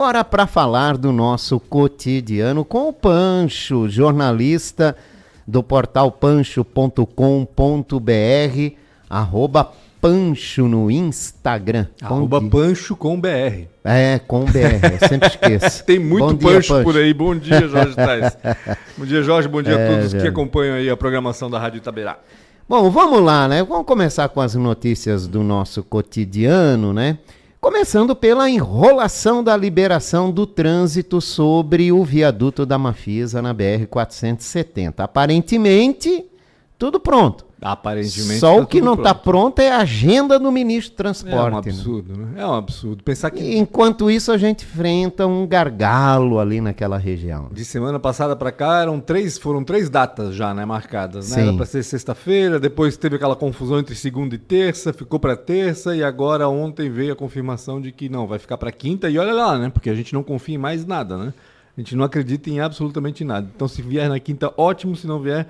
Agora para falar do nosso cotidiano com o Pancho, jornalista do portal pancho.com.br, @Pancho no Instagram. @Pancho com BR. Com BR, eu sempre esqueço. Tem muito Bom dia, Pancho por aí. Bom dia, Jorge Tais. Bom dia, Jorge. Bom dia a todos que acompanham aí a programação da Rádio Itaberá. Bom, vamos lá, né? Vamos começar com as notícias do nosso cotidiano, né? Começando pela enrolação da liberação do trânsito sobre o viaduto da Mafisa na BR-470. Aparentemente, tudo pronto. Aparentemente. Só o que não está pronto é a agenda do ministro do Transporte. É um absurdo, né? É um absurdo. Pensar que. Enquanto isso, a gente enfrenta um gargalo ali naquela região. De semana passada para cá foram três datas já, né, marcadas. Né? Era para ser sexta-feira, depois teve aquela confusão entre segunda e terça, ficou para terça e agora ontem veio a confirmação de que não, vai ficar para quinta e olha lá, né? Porque a gente não confia em mais nada, né? A gente não acredita em absolutamente nada. Então, se vier na quinta, ótimo. Se não vier,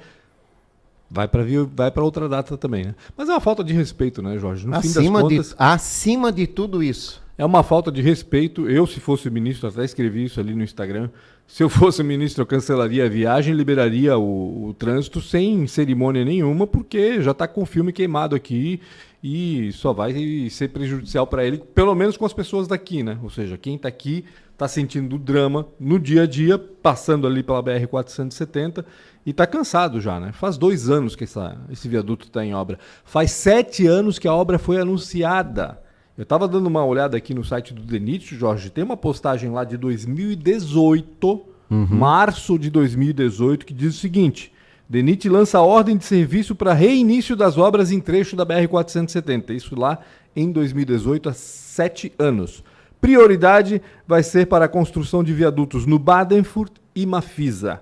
vai para outra data também, né? Mas é uma falta de respeito, né, Jorge? No fim das contas, acima de tudo isso. É uma falta de respeito. Eu, se fosse o ministro, até escrevi isso ali no Instagram, se eu fosse o ministro, eu cancelaria a viagem, liberaria o trânsito sem cerimônia nenhuma, porque já está com o filme queimado aqui e só vai ser prejudicial para ele, pelo menos com as pessoas daqui, né? Ou seja, quem está aqui está sentindo o drama no dia a dia, passando ali pela BR-470 e está cansado já, né? Faz 2 anos que esse viaduto está em obra. Faz 7 anos que a obra foi anunciada. Eu estava dando uma olhada aqui no site do DENIT, Jorge, tem uma postagem lá de 2018, março de 2018, que diz o seguinte: DENIT lança ordem de serviço para reinício das obras em trecho da BR-470. Isso lá em 2018, há 7 anos. Prioridade vai ser para a construção de viadutos no Badenfurt e Mafisa.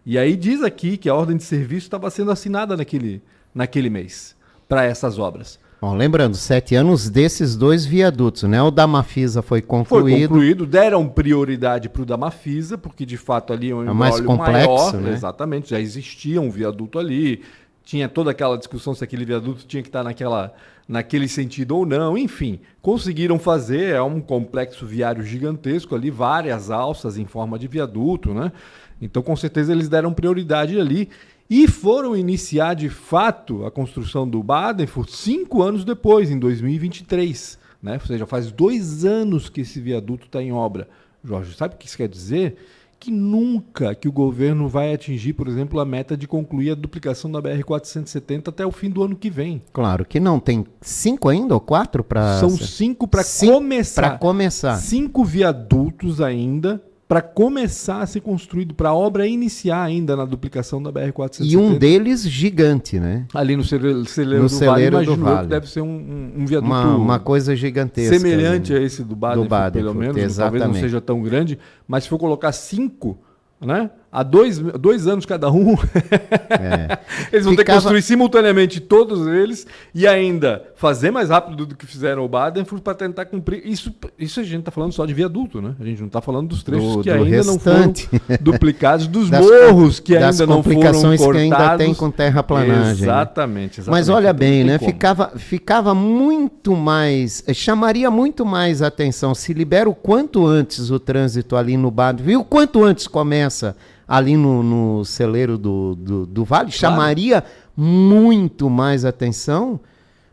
E aí diz aqui que a ordem de serviço estava sendo assinada naquele mês para essas obras. Bom, lembrando, 7 anos desses 2 viadutos, né? O da Mafisa foi concluído. Foi concluído, deram prioridade para o da Mafisa, porque de fato ali é um mais complexo, maior, né? Exatamente, já existia um viaduto ali, tinha toda aquela discussão se aquele viaduto tinha que estar naquele sentido ou não, enfim, conseguiram fazer, é um complexo viário gigantesco ali, várias alças em forma de viaduto, né? Então, com certeza, eles deram prioridade ali e foram iniciar, de fato, a construção do Badenfurt 5 anos depois, em 2023. Né? Ou seja, faz 2 anos que esse viaduto está em obra. Jorge, sabe o que isso quer dizer? Que nunca que o governo vai atingir, por exemplo, a meta de concluir a duplicação da BR-470 até o fim do ano que vem. Claro que não, tem 5 ainda ou 4 para... São 5 para começar. Para começar. 5 viadutos ainda para começar a ser construído, para a obra iniciar ainda na duplicação da BR-470. E um deles gigante, né? Ali no celeiro do Vale, que deve ser um viaduto... Uma coisa gigantesca. Semelhante a esse do Badenfurt, pelo menos. Exatamente. Talvez não seja tão grande, mas se for colocar 5, né? Há 2 anos cada um, eles vão ter que construir simultaneamente todos eles e ainda fazer mais rápido do que fizeram o Badenfurt para tentar cumprir. Isso a gente está falando só de viaduto, né? A gente não está falando dos trechos que ainda não foram duplicados, dos morros que ainda não foram cortados. Das complicações que ainda tem com terraplanagem. Exatamente. Mas olha bem, né? Ficava muito mais, chamaria muito mais atenção se libera o quanto antes o trânsito ali no Badenfurt e o quanto antes começa ali no celeiro do Vale, claro. Chamaria muito mais atenção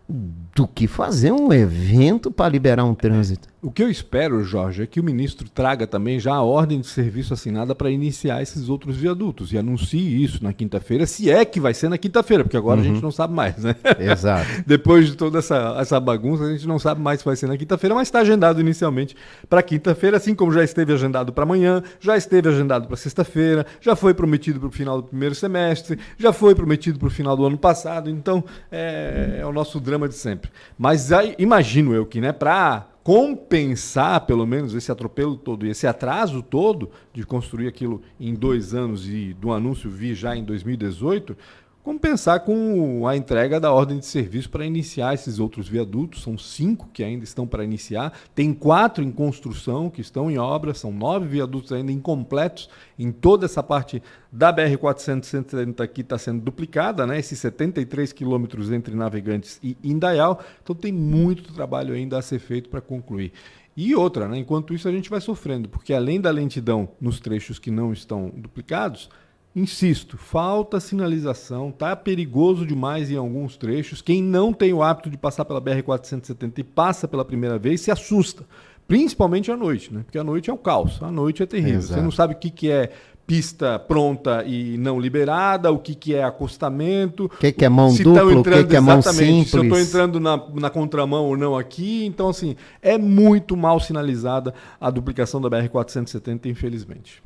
do que fazer um evento para liberar um trânsito. O que eu espero, Jorge, é que o ministro traga também já a ordem de serviço assinada para iniciar esses outros viadutos e anuncie isso na quinta-feira, se é que vai ser na quinta-feira, porque agora a gente não sabe mais, né? Exato. Depois de toda essa bagunça, a gente não sabe mais se vai ser na quinta-feira, mas está agendado inicialmente para quinta-feira, assim como já esteve agendado para amanhã, já esteve agendado para sexta-feira, já foi prometido para o final do primeiro semestre, já foi prometido para o final do ano passado, então é o nosso drama de sempre. Mas aí, imagino eu que, né, para compensar pelo menos esse atropelo todo e esse atraso todo de construir aquilo em 2 anos e do anúncio vir já em 2018, compensar com a entrega da ordem de serviço para iniciar esses outros viadutos. São 5 que ainda estão para iniciar, tem 4 em construção que estão em obra, são 9 viadutos ainda incompletos em toda essa parte da BR-470 que está sendo duplicada, né? Esses 73 quilômetros entre Navegantes e Indaial. Então tem muito trabalho ainda a ser feito para concluir. E outra, né? Enquanto isso a gente vai sofrendo, porque além da lentidão nos trechos que não estão duplicados, insisto, falta sinalização, tá perigoso demais em alguns trechos. Quem não tem o hábito de passar pela BR-470 e passa pela primeira vez se assusta, principalmente à noite, né? Porque à noite é o caos, à noite é terrível. Exato. Você não sabe o que é pista pronta e não liberada, o que é acostamento. O que é mão dupla, o que é mão simples. Se eu estou entrando na contramão ou não aqui. Então, assim, é muito mal sinalizada a duplicação da BR-470, infelizmente.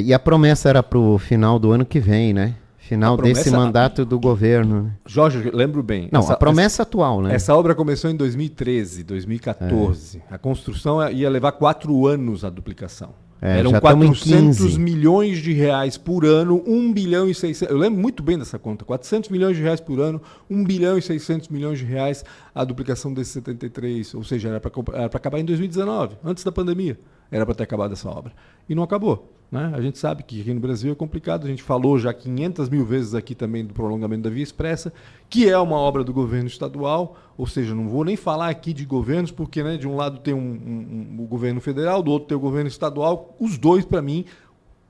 E a promessa era para o final do ano que vem, né? Final desse mandato do governo. Né? Jorge, lembro bem. Não, a promessa atual, né? Essa obra começou em 2013, 2014. A construção ia levar 4 anos a duplicação. Eram 400 milhões de reais por ano, 1 bilhão e 600... Eu lembro muito bem dessa conta. 400 milhões de reais por ano, 1 bilhão e 600 milhões de reais a duplicação desse 73. Ou seja, era para acabar em 2019, antes da pandemia. Era para ter acabado essa obra. E não acabou. Né? A gente sabe que aqui no Brasil é complicado. A gente falou já 500 mil vezes aqui também do prolongamento da Via Expressa, que é uma obra do governo estadual. Ou seja, não vou nem falar aqui de governos, porque né, de um lado tem o governo federal, do outro tem o governo estadual. Os dois, para mim,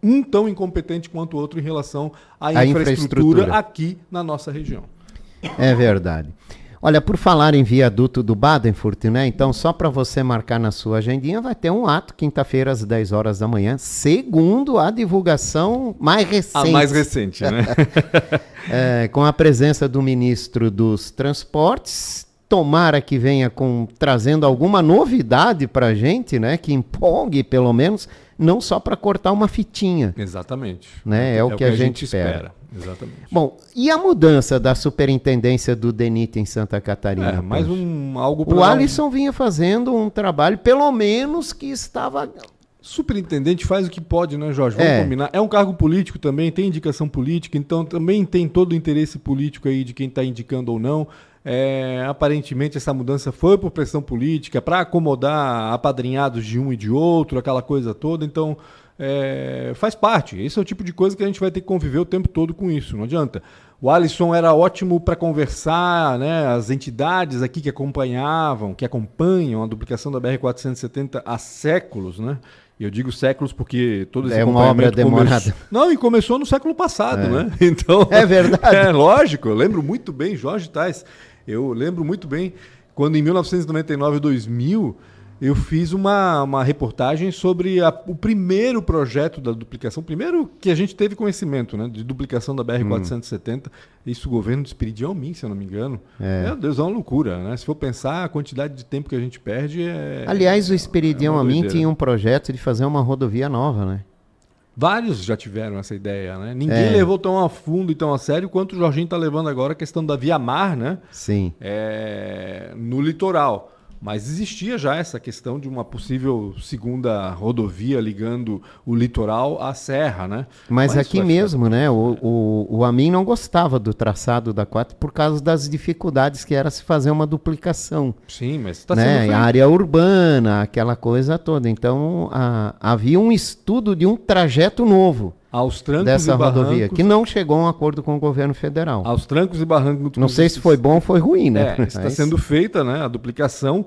um tão incompetente quanto o outro em relação à infraestrutura aqui na nossa região. É verdade. Olha, por falar em viaduto do Badenfurt, né? Então, só para você marcar na sua agendinha, vai ter um ato quinta-feira às 10 horas da manhã, segundo a divulgação mais recente. A mais recente, né? Com a presença do ministro dos Transportes. Tomara que venha trazendo alguma novidade para a gente, né? Que empolgue, pelo menos, não só para cortar uma fitinha. Exatamente. Né? É o que a gente espera. Exatamente. Bom, e a mudança da superintendência do DENIT em Santa Catarina? Mais algo para o Alisson vinha fazendo um trabalho, pelo menos, que estava... Superintendente faz o que pode, né, Jorge? Vamos combinar. É um cargo político também, tem indicação política, então também tem todo o interesse político aí de quem está indicando ou não. Aparentemente essa mudança foi por pressão política, para acomodar apadrinhados de um e de outro, aquela coisa toda. Então, faz parte. Esse é o tipo de coisa que a gente vai ter que conviver o tempo todo com isso. Não adianta. O Alisson era ótimo para conversar, né? As entidades aqui que acompanham a duplicação da BR-470 há séculos, né? E eu digo séculos porque todo esse uma obra demorada. E começou no século passado, né? Então, é verdade. Lógico, eu lembro muito bem, Jorge Tais, eu lembro muito bem quando em 1999 e 2000 eu fiz uma reportagem sobre o primeiro projeto da duplicação, primeiro que a gente teve conhecimento, né, de duplicação da BR-470. Isso o governo de Espiridião Almin, se eu não me engano. Meu Deus, é uma loucura, né? Se for pensar, a quantidade de tempo que a gente perde Aliás, o Espiridião Almin tinha um projeto de fazer uma rodovia nova, né? Vários já tiveram essa ideia, né? Ninguém levou tão a fundo e tão a sério quanto o Jorginho está levando agora a questão da Via Mar, né? Sim. No litoral. Mas existia já essa questão de uma possível segunda rodovia ligando o litoral à serra, né? Mas aqui mesmo, né? O Amin não gostava do traçado da 4 por causa das dificuldades que era se fazer uma duplicação. Sim, mas está né? sendo feito. A área urbana, aquela coisa toda. Então, havia um estudo de um trajeto novo aos trancos dessa e barrancos, rodovia, que não chegou a um acordo com o governo federal. Aos trancos e barrancos. Não sei se foi bom ou foi ruim, né? Está sendo feita, né, a duplicação.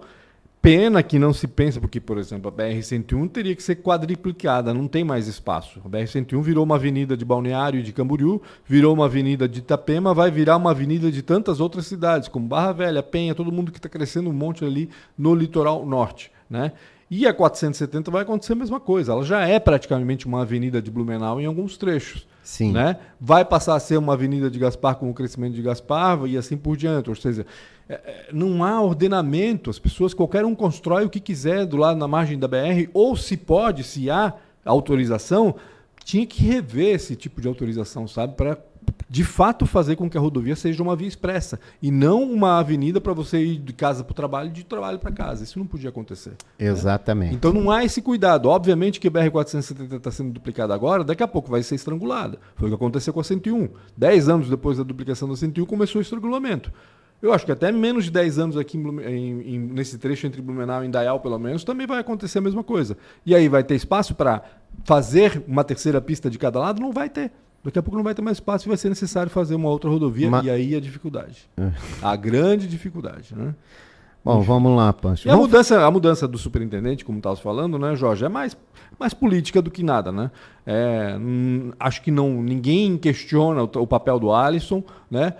Pena que não se pensa, porque, por exemplo, a BR-101 teria que ser quadriplicada, não tem mais espaço. A BR-101 virou uma avenida de Balneário e de Camboriú, virou uma avenida de Itapema, vai virar uma avenida de tantas outras cidades, como Barra Velha, Penha, todo mundo que está crescendo um monte ali no litoral norte, né? E a 470 vai acontecer a mesma coisa. Ela já é praticamente uma avenida de Blumenau em alguns trechos. Sim. Né? Vai passar a ser uma avenida de Gaspar com o crescimento de Gaspar e assim por diante. Ou seja, não há ordenamento. As pessoas, qualquer um constrói o que quiser do lado na margem da BR, ou se há autorização, tinha que rever esse tipo de autorização, sabe? Para de fato fazer com que a rodovia seja uma via expressa e não uma avenida para você ir de casa para o trabalho e de trabalho para casa. Isso não podia acontecer. Exatamente. Né? Então não há esse cuidado. Obviamente que a BR-470 está sendo duplicada agora, daqui a pouco vai ser estrangulada. Foi o que aconteceu com a 101. 10 anos depois da duplicação da 101 começou o estrangulamento. Eu acho que até menos de 10 anos aqui nesse trecho entre Blumenau e Indaial, pelo menos, também vai acontecer a mesma coisa. E aí vai ter espaço para fazer uma terceira pista de cada lado? Não vai ter. Daqui a pouco não vai ter mais espaço e vai ser necessário fazer uma outra rodovia. E aí a dificuldade. A grande dificuldade. Né? Bom, vamos lá, Pancho. E a mudança do superintendente, como estava falando, né, Jorge, é mais política do que nada, né? Acho que ninguém questiona o papel do Alisson, né?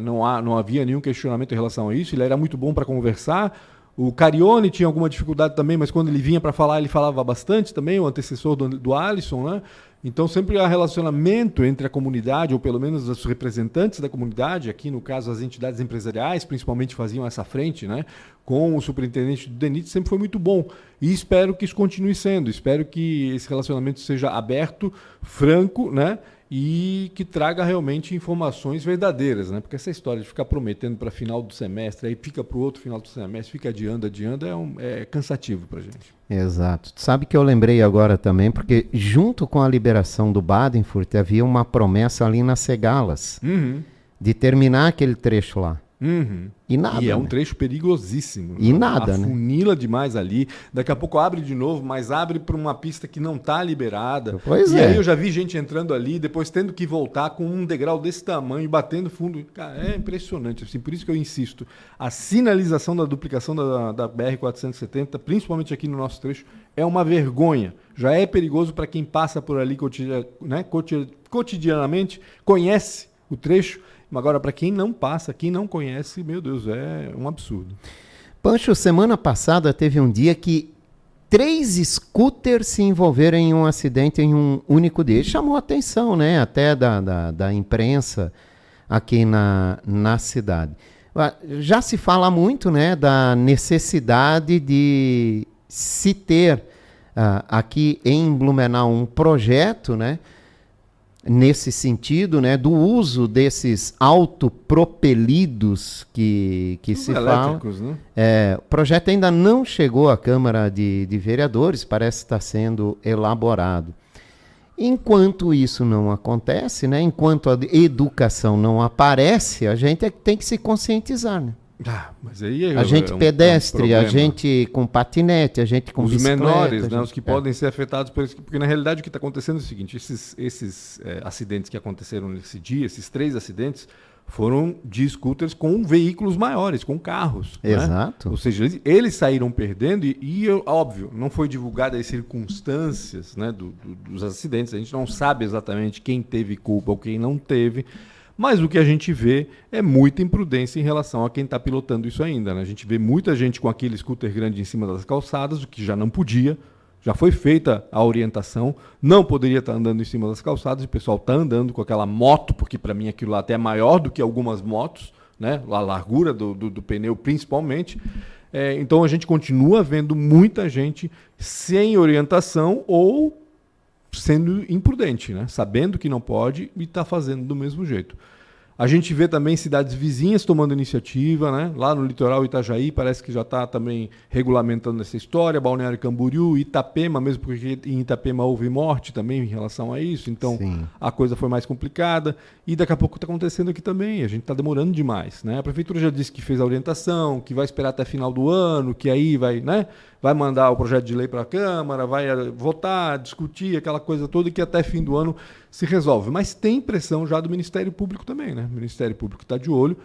Não havia nenhum questionamento em relação a isso. Ele era muito bom para conversar. O Carione tinha alguma dificuldade também, mas quando ele vinha para falar, ele falava bastante também, o antecessor do Alisson, né? Então sempre há relacionamento entre a comunidade, ou pelo menos os representantes da comunidade, aqui no caso as entidades empresariais, principalmente faziam essa frente, né? Com o superintendente do DENIT, sempre foi muito bom. E espero que isso continue sendo, espero que esse relacionamento seja aberto, franco, né? E que traga realmente informações verdadeiras, né? Porque essa história de ficar prometendo para final do semestre, aí fica para o outro final do semestre, fica adiando, é cansativo para a gente. Exato. Sabe que eu lembrei agora também, porque junto com a liberação do Badenfurt, havia uma promessa ali nas Cegalas, de terminar aquele trecho lá. E nada. E é um trecho perigosíssimo. E nada, né? Afunila demais ali. Daqui a pouco abre de novo, mas abre para uma pista que não está liberada. Pois e é. aí eu já vi gente entrando ali, depois tendo que voltar com um degrau desse tamanho, batendo fundo. Cara, é impressionante. Assim, por isso que eu insisto. A sinalização da duplicação da BR-470, principalmente aqui no nosso trecho, é uma vergonha. Já é perigoso para quem passa por ali cotidianamente, conhece o trecho. Agora, para quem não passa, quem não conhece, meu Deus, é um absurdo. Pancho, semana passada teve um dia que 3 scooters se envolveram em um acidente em um único dia. Chamou a atenção, né? Até da imprensa aqui na cidade. Já se fala muito, né, da necessidade de se ter aqui em Blumenau um projeto, né? Nesse sentido, né, do uso desses autopropelidos que se fala. Né? O projeto ainda não chegou à Câmara de Vereadores, parece estar sendo elaborado. Enquanto isso não acontece, né, enquanto a educação não aparece, a gente tem que se conscientizar, né? Mas aí a gente pedestre, a gente com patinete, a gente com bicicleta. Os menores, né, os que podem ser afetados por isso. Porque na realidade o que está acontecendo é o seguinte, esses acidentes que aconteceram nesse dia, esses 3 acidentes, foram de scooters com veículos maiores, com carros. Exato. Né? Ou seja, eles saíram perdendo e óbvio, não foi divulgada as circunstâncias, né, dos acidentes. A gente não sabe exatamente quem teve culpa ou quem não teve. Mas o que a gente vê é muita imprudência em relação a quem está pilotando isso ainda. Né? A gente vê muita gente com aquele scooter grande em cima das calçadas, o que já não podia. Já foi feita a orientação, não poderia estar andando em cima das calçadas, o pessoal está andando com aquela moto, porque para mim aquilo lá até é maior do que algumas motos, né? A largura do pneu principalmente. Então a gente continua vendo muita gente sem orientação ou sendo imprudente, né? Sabendo que não pode e está fazendo do mesmo jeito. A gente vê também cidades vizinhas tomando iniciativa, né? Lá no litoral Itajaí parece que já está também regulamentando essa história, Balneário Camboriú, Itapema, mesmo porque em Itapema houve morte também em relação a isso, então sim, a coisa foi mais complicada e daqui a pouco está acontecendo aqui também, a gente está demorando demais, né? A prefeitura já disse que fez a orientação, que vai esperar até final do ano, que aí vai, né? Vai mandar o projeto de lei para a Câmara, vai votar, discutir, aquela coisa toda, que até fim do ano se resolve. Mas tem pressão já do Ministério Público também, né? O Ministério Público está de olho.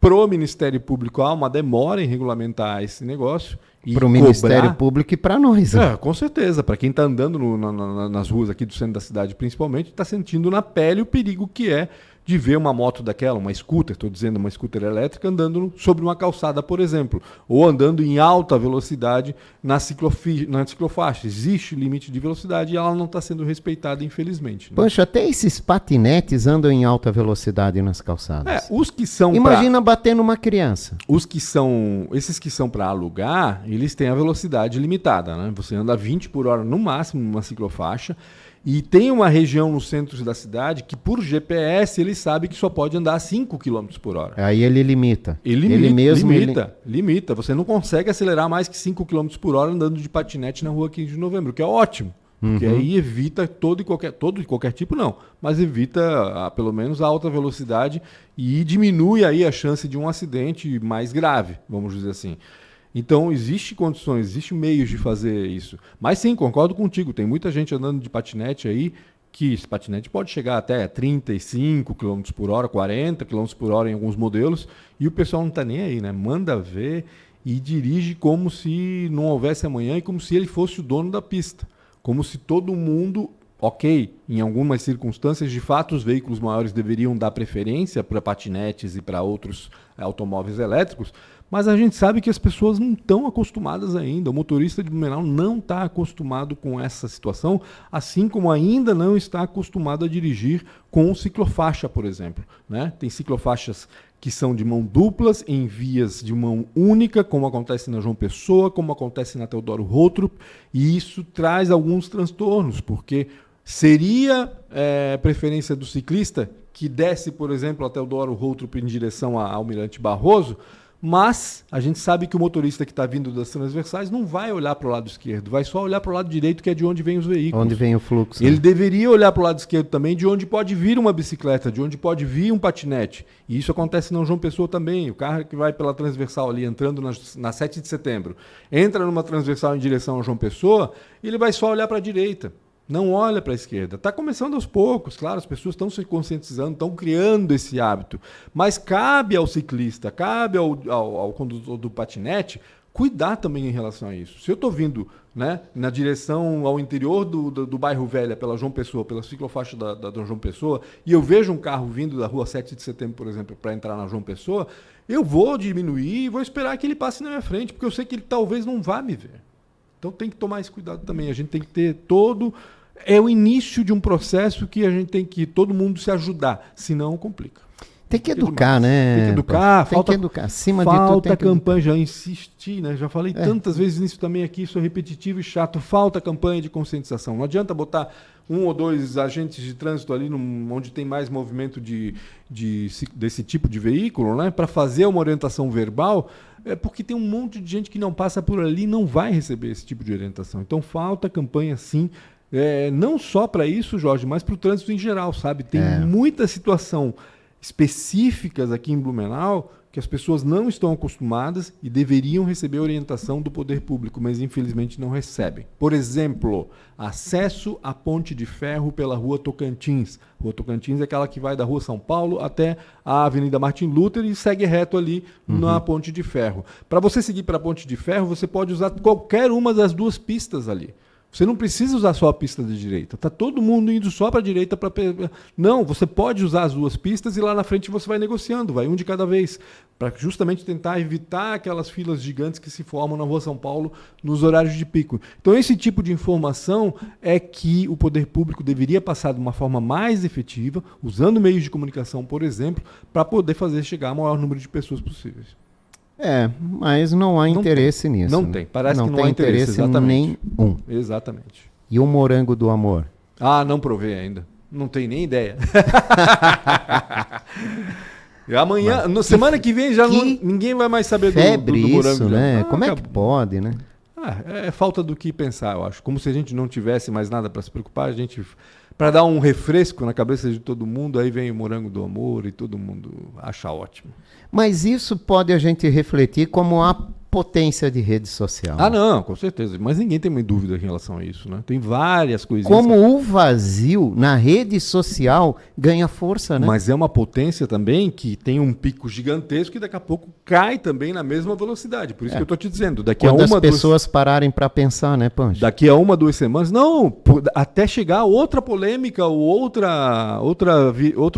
Pro Ministério Público há uma demora em regulamentar esse negócio. Para o Ministério Público e para nós. Né? Com certeza. Para quem está andando nas ruas aqui do centro da cidade, principalmente, está sentindo na pele o perigo que é de ver uma moto daquela, uma scooter, estou dizendo uma scooter elétrica, andando sobre uma calçada, por exemplo, ou andando em alta velocidade na ciclofaixa. Existe limite de velocidade e ela não está sendo respeitada, infelizmente. Né? Poxa, até esses patinetes andam em alta velocidade nas calçadas. Os que são Imagina bater numa criança. Esses que são para alugar, eles têm a velocidade limitada, né? Você anda 20 por hora no máximo numa ciclofaixa. E tem uma região no centro da cidade que, por GPS, ele sabe que só pode andar a 5 km por hora. Aí ele limita. Ele limita. Você não consegue acelerar mais que 5 km por hora andando de patinete na rua 15 de novembro, que é ótimo. Porque aí evita todo e qualquer tipo, não. Mas evita, pelo menos, a alta velocidade e diminui aí a chance de um acidente mais grave, vamos dizer assim. Então, existem condições, existem meios de fazer isso. Mas sim, concordo contigo, tem muita gente andando de patinete aí que esse patinete pode chegar até 35 km por hora, 40 km por hora em alguns modelos, e o pessoal não está nem aí, né? Manda ver e dirige como se não houvesse amanhã e como se ele fosse o dono da pista. Como se todo mundo, ok, em algumas circunstâncias, de fato, os veículos maiores deveriam dar preferência para patinetes e para outros automóveis elétricos, mas a gente sabe que as pessoas não estão acostumadas ainda. O motorista de Blumenau não está acostumado com essa situação, assim como ainda não está acostumado a dirigir com ciclofaixa, por exemplo, né? Tem ciclofaixas que são de mão duplas, em vias de mão única, como acontece na João Pessoa, como acontece na Teodoro Rottrup, e isso traz alguns transtornos, porque seria preferência do ciclista que desce, por exemplo, a Teodoro Rottrup em direção a Almirante Barroso, mas a gente sabe que o motorista que está vindo das transversais não vai olhar para o lado esquerdo, vai só olhar para o lado direito, que é de onde vem os veículos. Onde vem o fluxo. Ele deveria olhar para o lado esquerdo também, de onde pode vir uma bicicleta, de onde pode vir um patinete. E isso acontece na João Pessoa também. O carro que vai pela transversal ali, entrando na 7 de setembro, entra numa transversal em direção a João Pessoa, ele vai só olhar para a direita. Não olha para a esquerda. Está começando aos poucos, claro, as pessoas estão se conscientizando, estão criando esse hábito. Mas cabe ao ciclista, cabe ao condutor do patinete cuidar também em relação a isso. Se eu estou vindo, né, na direção ao interior do bairro Velha, pela João Pessoa, pela ciclofaixa da João Pessoa, e eu vejo um carro vindo da rua 7 de setembro, por exemplo, para entrar na João Pessoa, eu vou diminuir e vou esperar que ele passe na minha frente, porque eu sei que ele talvez não vá me ver. Então tem que tomar esse cuidado também. A gente tem que ter todo... É o início de um processo que a gente tem que todo mundo se ajudar, senão complica. Tem que educar, né? Tem que educar, tem que educar. Acima falta de tudo, tem que campanha. Já insisti, né? Já falei tantas vezes nisso também aqui, sou repetitivo e chato. Falta campanha de conscientização. Não adianta botar 1 ou 2 agentes de trânsito ali onde tem mais movimento desse tipo de veículo, né? Para fazer uma orientação verbal, porque tem um monte de gente que não passa por ali e não vai receber esse tipo de orientação. Então falta campanha, sim. Não só para isso, Jorge, mas para o trânsito em geral, sabe? Tem muita situação específicas aqui em Blumenau que as pessoas não estão acostumadas e deveriam receber orientação do poder público, mas infelizmente não recebem. Por exemplo, acesso à Ponte de Ferro pela Rua Tocantins. Rua Tocantins é aquela que vai da Rua São Paulo até a Avenida Martin Luther e segue reto ali na Ponte de Ferro. Para você seguir para a Ponte de Ferro, você pode usar qualquer uma das 2 pistas ali. Você não precisa usar só a pista da direita. Está todo mundo indo só para a direita. Não, você pode usar as 2 pistas e lá na frente você vai negociando, vai um de cada vez, para justamente tentar evitar aquelas filas gigantes que se formam na Rua São Paulo nos horários de pico. Então esse tipo de informação é que o poder público deveria passar de uma forma mais efetiva, usando meios de comunicação, por exemplo, para poder fazer chegar ao maior número de pessoas possíveis. Mas não há interesse nisso. Não né? tem, parece que não há interesse exatamente. Nenhum. Exatamente. E o morango do amor? Não provei ainda. Não tenho nem ideia. Amanhã, semana que vem, ninguém vai mais saber do morango. Isso, né? Como é que pode, né? É falta do que pensar, eu acho. Como se a gente não tivesse mais nada para se preocupar, para dar um refresco na cabeça de todo mundo, aí vem o morango do amor e todo mundo acha ótimo. Mas isso pode a gente refletir como a potência de rede social. Não, com certeza. Mas ninguém tem muita dúvida em relação a isso, né? Tem várias coisinhas. Como o vazio na rede social ganha força, né? Mas é uma potência também que tem um pico gigantesco e daqui a pouco cai também na mesma velocidade. Por isso que eu estou te dizendo. Quando as pessoas pararem para pensar, né, Pancho? Daqui a 1, 2 semanas, até chegar outra polêmica ou outro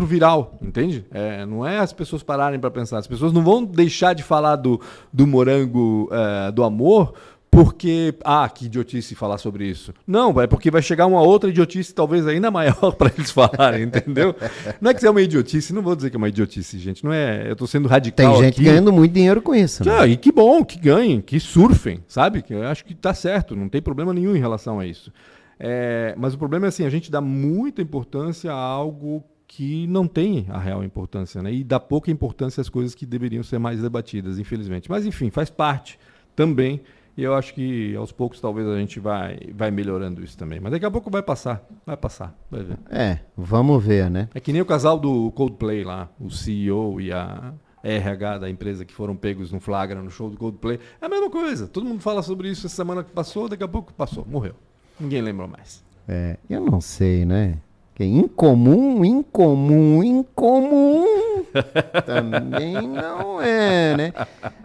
viral, entende? Não é as pessoas pararem para pensar. As pessoas não vão deixar de falar do morango do amor porque, que idiotice falar sobre isso. Não, é porque vai chegar uma outra idiotice talvez ainda maior para eles falarem, entendeu? Não é que é uma idiotice, não vou dizer que é uma idiotice, gente. Não é, eu tô sendo radical. Tem gente ganhando muito dinheiro com isso. Né? E que bom, que ganhem, que surfem, sabe? Eu acho que tá certo, não tem problema nenhum em relação a isso. Mas o problema é assim, a gente dá muita importância a algo que não tem a real importância, né? E dá pouca importância às coisas que deveriam ser mais debatidas, infelizmente. Mas, enfim, faz parte também. E eu acho que, aos poucos, talvez a gente vai melhorando isso também. Mas daqui a pouco vai passar, vai ver. Vamos ver, né? É que nem o casal do Coldplay lá, o CEO e a RH da empresa que foram pegos no flagra no show do Coldplay. É a mesma coisa. Todo mundo fala sobre isso essa semana que passou, daqui a pouco passou, morreu. Ninguém lembra mais. Eu não sei, né? Incomum, incomum, incomum. Também não é, né?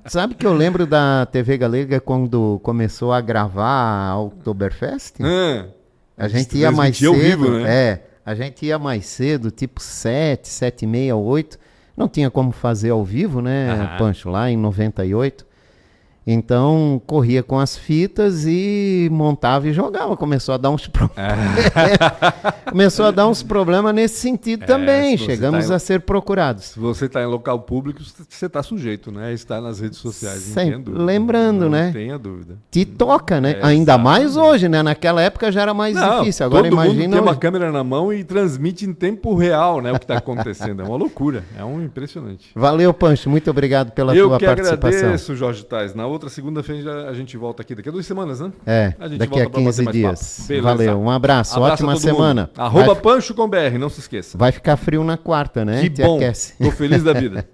Sabe que eu lembro da TV Galega quando começou a gravar a Oktoberfest? A gente ia mais cedo. Vivo, né? A gente ia mais cedo, tipo 7h30, 8. Não tinha como fazer ao vivo, né, Pancho? Lá em 98. Então, corria com as fitas e montava e jogava. Começou a dar uns problemas. Começou a dar uns problemas nesse sentido também. Chegamos a ser procurados. Se você está em local público, você está sujeito, né? Está nas redes sociais. Sempre lembrando, né? Não tenha dúvida. Te toca, né? Ainda mais hoje, né? Naquela época já era mais difícil. Agora todo imagina. Mundo tem uma câmera na mão e transmite em tempo real, né? O que está acontecendo. É uma loucura. É um impressionante. Valeu, Pancho. Muito obrigado pela tua participação. Eu que agradeço, Jorge Tais. Na outra segunda-feira a gente volta aqui. Daqui a 2 semanas, né? Daqui a 15 dias. Valeu, um abraço ótima semana. @PanchoComBR, não se esqueça. Vai ficar frio na quarta, né? Que bom, tô feliz da vida.